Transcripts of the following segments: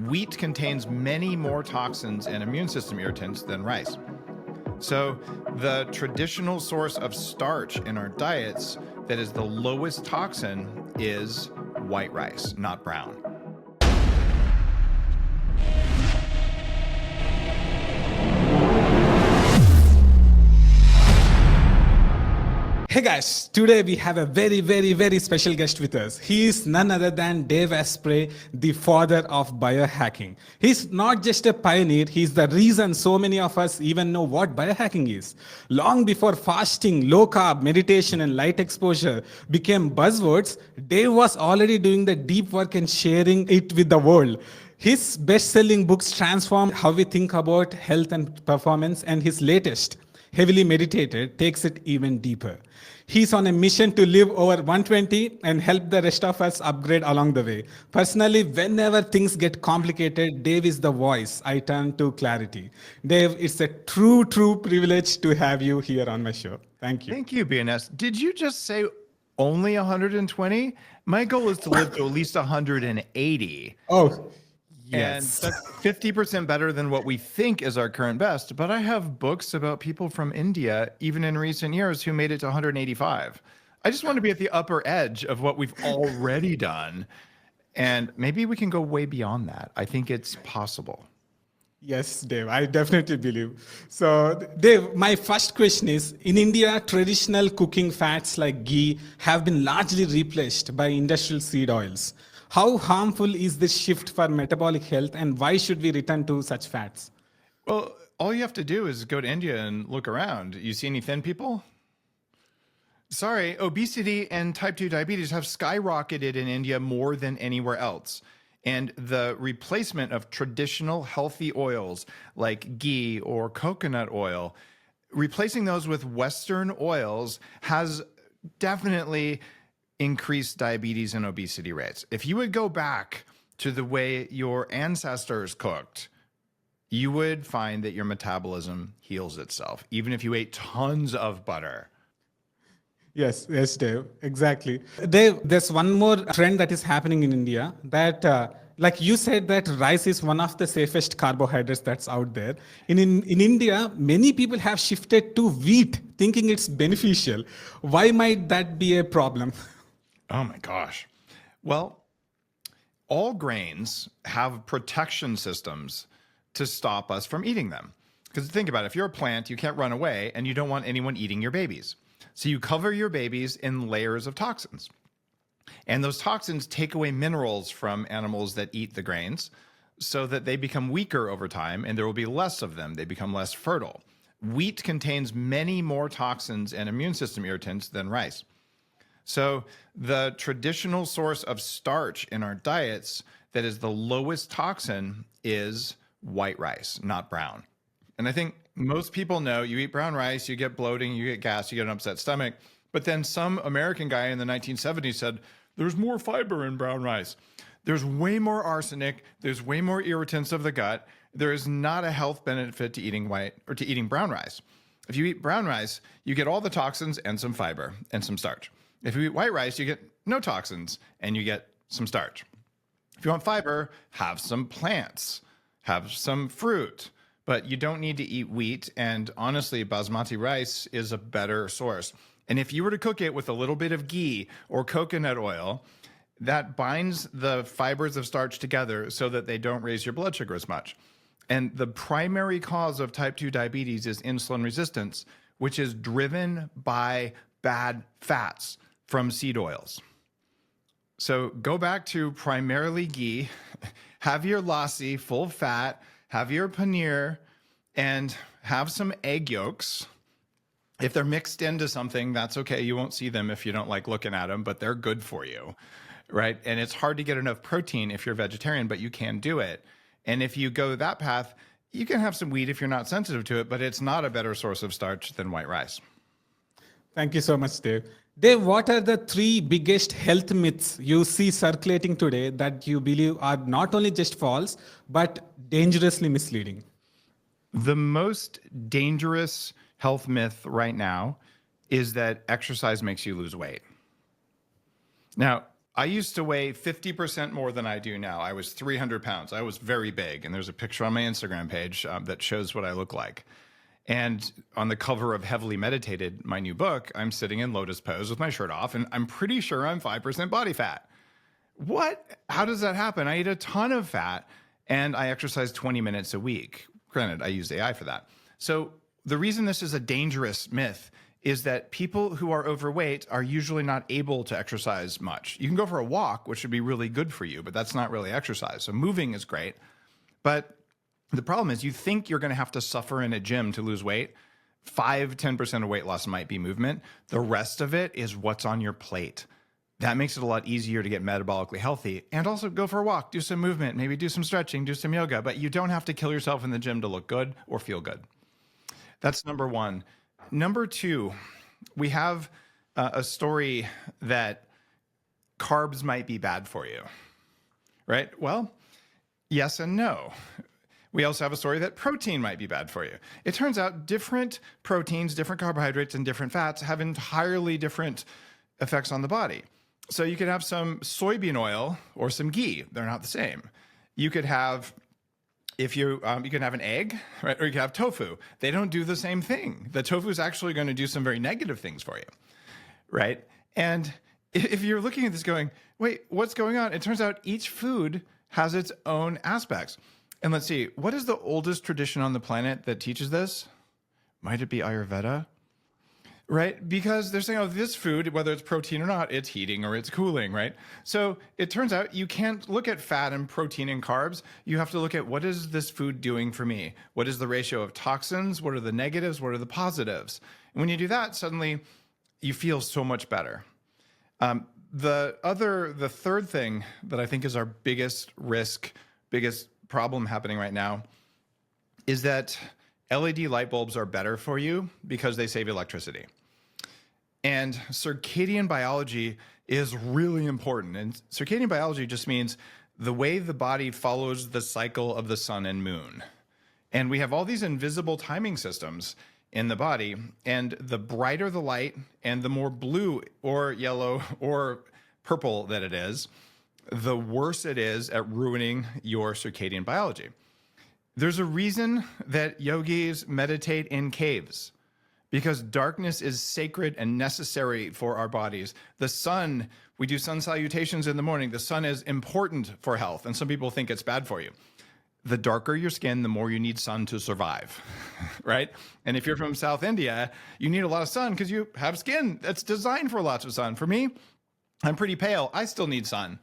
wheat contains many more toxins and immune system irritants than rice. So the traditional source of starch in our diets that is the lowest toxin is white rice, not brown. Hey guys, today we have a very special guest with us. He is none other than Dave Asprey, the father of biohacking. He's not just a pioneer, he's the reason so many of us even know what biohacking is. Long before fasting, low carb, meditation, and light exposure became buzzwords, Dave was already doing the deep work and sharing it with the world. His best-selling books transformed how we think about health and performance, and his latest, Heavily Meditated, takes it even deeper. He's on a mission to live over 120 and help the rest of us upgrade along the way. Personally, whenever things get complicated, Dave is the voice I turn to clarity. Dave, it's a true privilege to have you here on my show. Thank you. Thank you, BNS. Did you just say only 120? My goal is to live to at least 180. Oh, yes. And that's 50% better than what we think is our current best. But I have books about people from India, even in recent years, who made it to 185. I just want to be at the upper edge of what we've already done. And maybe we can go way beyond that. I think it's possible. Yes, Dave, I definitely believe. So, Dave, my first question is, in India, traditional cooking fats like ghee have been largely replaced by industrial seed oils. How harmful is this shift for metabolic health, and why should we return to such fats? Well, all you have to do is go to India and look around. You see any thin people? Sorry, obesity and type 2 diabetes have skyrocketed in India more than anywhere else. And the replacement of traditional healthy oils like ghee or coconut oil, replacing those with Western oils has definitely increased diabetes and obesity rates. If you would go back to the way your ancestors cooked, you would find that your metabolism heals itself, even if you ate tons of butter. Yes, Dave, exactly. Dave, there's one more trend that is happening in India that, like you said, that rice is one of the safest carbohydrates that's out there. In India, many people have shifted to wheat, thinking it's beneficial. Why might that be a problem? Oh my gosh. Well, all grains have protection systems to stop us from eating them. Because think about it, if you're a plant, you can't run away and you don't want anyone eating your babies. So you cover your babies in layers of toxins. And those toxins take away minerals from animals that eat the grains so that they become weaker over time and there will be less of them. They become less fertile. Wheat contains many more toxins and immune system irritants than rice. So the traditional source of starch in our diets that is the lowest toxin is white rice, not brown. And I think most people know you eat brown rice, you get bloating, you get gas, you get an upset stomach. But then some American guy in the 1970s said, there's more fiber in brown rice. There's way more arsenic. There's way more irritants of the gut. There is not a health benefit to eating white or to eating brown rice. If you eat brown rice, you get all the toxins and some fiber and some starch. If you eat white rice, you get no toxins and you get some starch. If you want fiber, have some plants, have some fruit, but you don't need to eat wheat. And honestly, basmati rice is a better source. And if you were to cook it with a little bit of ghee or coconut oil, that binds the fibers of starch together so that they don't raise your blood sugar as much. And the primary cause of type 2 diabetes is insulin resistance, which is driven by bad fats from seed oils. So go back to primarily ghee, have your lassi full fat, have your paneer, and have some egg yolks. If they're mixed into something, that's okay. You won't see them if you don't like looking at them, but they're good for you, right? And it's hard to get enough protein if you're vegetarian, but you can do it. And if you go that path, you can have some wheat if you're not sensitive to it, but it's not a better source of starch than white rice. Thank you so much, Dave. Dave, what are the 3 biggest health myths you see circulating today that you believe are not only just false, but dangerously misleading? The most dangerous health myth right now is that exercise makes you lose weight. Now, I used to weigh 50% more than I do now. I was 300 pounds. I was very big. And there's a picture on my Instagram page that shows what I look like. And on the cover of Heavily Meditated, my new book, I'm sitting in lotus pose with my shirt off, and I'm pretty sure I'm 5% body fat. What? How does that happen? I eat a ton of fat and I exercise 20 minutes a week. Granted, I use AI for that. So the reason this is a dangerous myth is that people who are overweight are usually not able to exercise much. You can go for a walk, which would be really good for you, but that's not really exercise. So moving is great. But the problem is you think you're going to have to suffer in a gym to lose weight. 5-10% of weight loss might be movement. The rest of it is what's on your plate. That makes it a lot easier to get metabolically healthy and also go for a walk, do some movement, maybe do some stretching, do some yoga, but you don't have to kill yourself in the gym to look good or feel good. That's number one. Number two, we have a story that carbs might be bad for you, right? Well, yes and no. We also have a story that protein might be bad for you. It turns out different proteins, different carbohydrates, and different fats have entirely different effects on the body. So you could have some soybean oil or some ghee. They're not the same. You could have, if you can have an egg, right? Or you could have tofu. They don't do the same thing. The tofu is actually going to do some very negative things for you, right? And if you're looking at this going, wait, what's going on? It turns out each food has its own aspects. And let's see, what is the oldest tradition on the planet that teaches this? Might it be Ayurveda? Right? Because they're saying, oh, this food, whether it's protein or not, it's heating or it's cooling, right? So it turns out you can't look at fat and protein and carbs. You have to look at what is this food doing for me? What is the ratio of toxins? What are the negatives? What are the positives? And when you do that, suddenly you feel so much better. The third thing that I think is our biggest risk, biggest problem happening right now is that LED light bulbs are better for you because they save electricity. And circadian biology is really important. And circadian biology just means the way the body follows the cycle of the sun and moon. And we have all these invisible timing systems in the body. And the brighter the light and the more blue or yellow or purple that it is, the worse it is at ruining your circadian biology. There's a reason that yogis meditate in caves, because darkness is sacred and necessary for our bodies. The sun, we do sun salutations in the morning. The sun is important for health, and some people think it's bad for you. The darker your skin, the more you need sun to survive, right? And if you're from South India, you need a lot of sun because you have skin that's designed for lots of sun. For me, I'm pretty pale. I still need sun.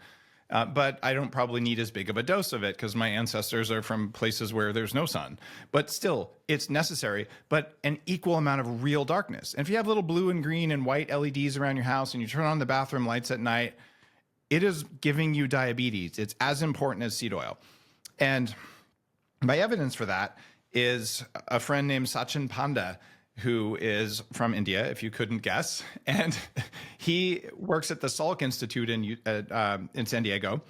But I don't probably need as big of a dose of it because my ancestors are from places where there's no sun. But still, it's necessary, but an equal amount of real darkness. And if you have little blue and green and white LEDs around your house and you turn on the bathroom lights at night, it is giving you diabetes. It's as important as seed oil. And my evidence for that is a friend named Sachin Panda, who is from India, if you couldn't guess. And he works at the Salk Institute in San Diego,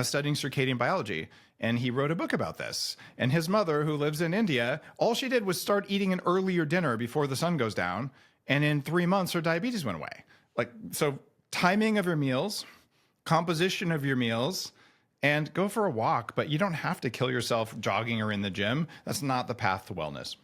studying circadian biology. And he wrote a book about this. And his mother, who lives in India, all she did was start eating an earlier dinner before the sun goes down. And in 3 months, her diabetes went away. So timing of your meals, composition of your meals, and go for a walk. But you don't have to kill yourself jogging or in the gym. That's not the path to wellness.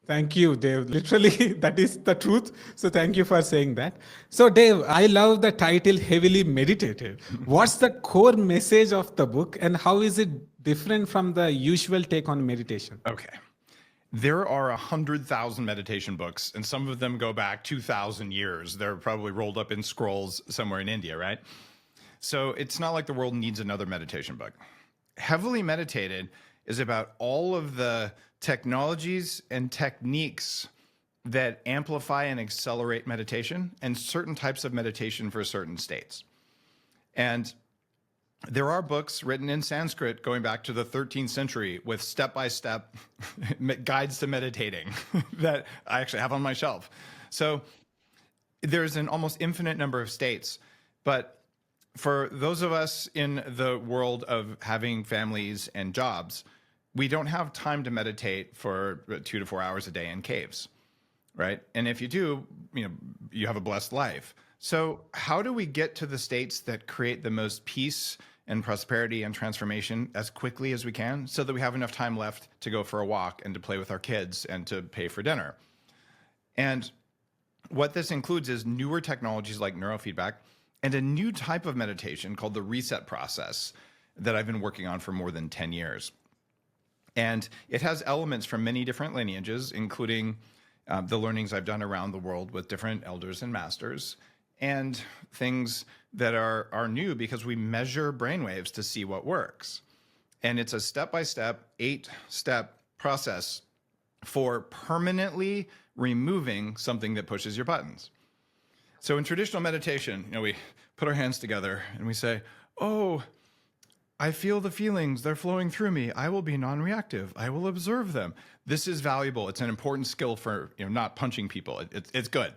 Thank you, Dave. Literally, that is the truth. So thank you for saying that. So Dave, I love the title Heavily Meditated. What's the core message of the book and how is it different from the usual take on meditation? Okay. There are 100,000 meditation books, and some of them go back 2,000 years. They're probably rolled up in scrolls somewhere in India, right? So it's not like the world needs another meditation book. Heavily Meditated is about all of the technologies and techniques that amplify and accelerate meditation and certain types of meditation for certain states. And there are books written in Sanskrit going back to the 13th century with step-by-step guides to meditating that I actually have on my shelf. So there's an almost infinite number of states, but for those of us in the world of having families and jobs, we don't have time to meditate for 2 to 4 hours a day in caves, right? And if you do, you have a blessed life. So, how do we get to the states that create the most peace and prosperity and transformation as quickly as we can so that we have enough time left to go for a walk and to play with our kids and to pay for dinner? And what this includes is newer technologies like neurofeedback and a new type of meditation called the reset process that I've been working on for more than 10 years. And it has elements from many different lineages, including the learnings I've done around the world with different elders and masters, and things that are new because we measure brainwaves to see what works. And it's a step-by-step, 8-step process for permanently removing something that pushes your buttons. So in traditional meditation, we put our hands together and we say, oh, I feel the feelings, they're flowing through me. I will be non-reactive. I will observe them. This is valuable. It's an important skill for not punching people. It's good.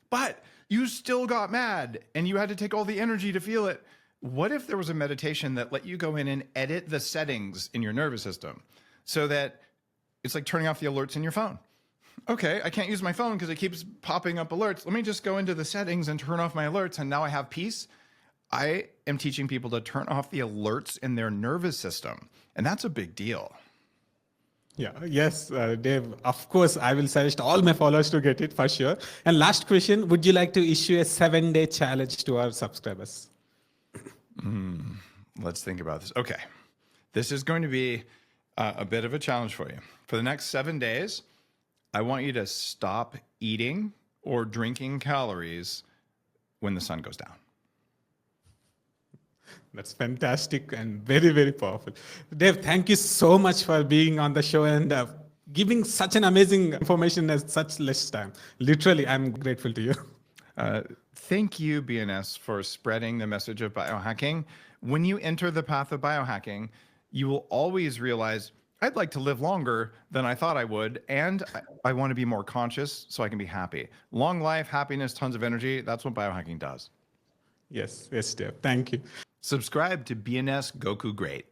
But you still got mad and you had to take all the energy to feel it. What if there was a meditation that let you go in and edit the settings in your nervous system so that it's like turning off the alerts in your phone? Okay, I can't use my phone because it keeps popping up alerts. Let me just go into the settings and turn off my alerts, and now I have peace. I am teaching people to turn off the alerts in their nervous system, and that's a big deal. Yeah, yes, Dave, of course, I will suggest all my followers to get it for sure. And last question, would you like to issue a 7-day challenge to our subscribers? Let's think about this. Okay, this is going to be a bit of a challenge for you. For the next 7 days, I want you to stop eating or drinking calories when the sun goes down. That's fantastic and very, very powerful. Dave, thank you so much for being on the show and giving such an amazing information at such less time. Literally, I'm grateful to you. Thank you, BNS, for spreading the message of biohacking. When you enter the path of biohacking, you will always realize, I'd like to live longer than I thought I would, and I want to be more conscious so I can be happy. Long life, happiness, tons of energy. That's what biohacking does. Yes, Dave. Thank you. Subscribe to BNS Goku Great.